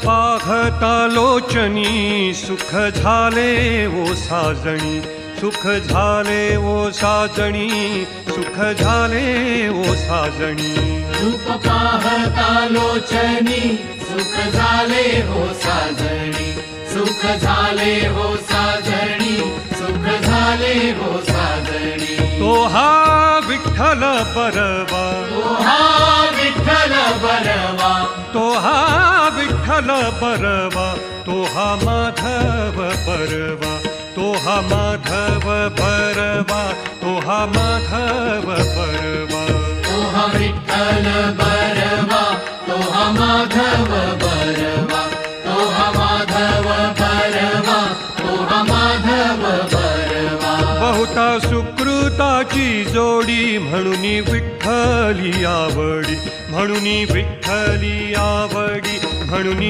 पाहता लोचनी सुख झाले ओ साजणी सुख झाले ओ साजणी सुख झाले ओ साजणी रूप पाहता लोचनी सुख झाले हो साजणी सुख झाले हो साजणी सुख झाले हो साजणी तो हा विठ्ठल बरवा तो हा विठ्ठल बरवा तो हा विठ्ठल बरवा तो हा माधव बरवा तो हा माधव बरवा तो हा माधव बरवा तो हा विठ्ठल बरवा तो हा माधव बरवा तो हा माधव बरवा तो हा माधव बरवा बहुता सुकृताची जोडी म्हणून विठ्ठली आवडी म्हणून विठ्ठली आवडी म्हणून